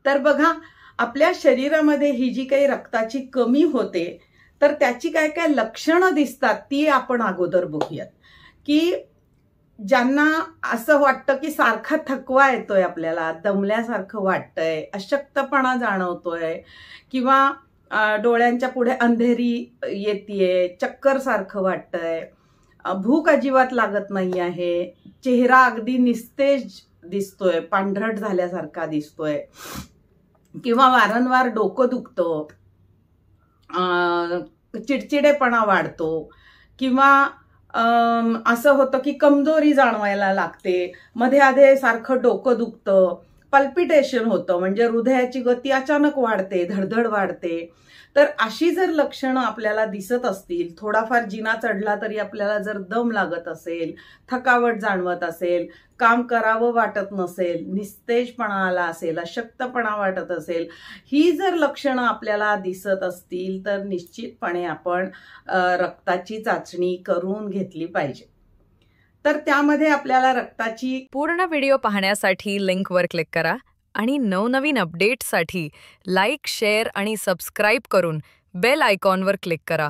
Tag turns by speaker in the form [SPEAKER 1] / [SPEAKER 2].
[SPEAKER 1] तर बघा, आपल्या शरीरामध्ये ही जी काही रक्ताची कमी होते, तर त्याची काय काय लक्षणं दिसतात ती आपण अगोदर बघूयात. की ज्यांना असं वाटतं की सारखा थकवा येतोय, आपल्याला दमल्यासारखं वाटतंय, अशक्तपणा जाणवतोय, किंवा डोळ्यांच्या पुढे अंधेरी येतेय, चक्कर सारखं वाटतंय, भूक अजिबात लागत नाही आहे, चेहरा अगदी निस्तेज दिसतोय, पांढरट झाल्यासारखा दिसतोय, किंवा वारंवार डोकं दुखतं, चिडचिडेपणा वाढतो, किंवा असं होतं की कमजोरी जाणवायला लागते, मध्ये आधे सारखं डोकं दुखतं, पल्पिटेशन होतं, म्हणजे हृदयाची गती अचानक वाढते, धडधड वाढते. तर अशी जर लक्षणं आपल्याला दिसत असतील, थोडाफार जिना चढला तरी आपल्याला जर दम लागत असेल, थकावट जाणवत असेल, काम करावं वाटत नसेल, निस्तेजपणा आला असेल, अशक्तपणा वाटत असेल, ही जर लक्षणं आपल्याला दिसत असतील तर निश्चितपणे आपण रक्ताची चाचणी करून घेतली पाहिजे. तर त्यामध्ये आपल्याला रक्ताची
[SPEAKER 2] पूर्ण व्हिडिओ पाहण्यासाठी लिंकवर क्लिक करा आणि नवनवीन अपडेट्ससाठी लाईक, शेअर आणि सबस्क्राईब करून बेल आयकॉनवर क्लिक करा.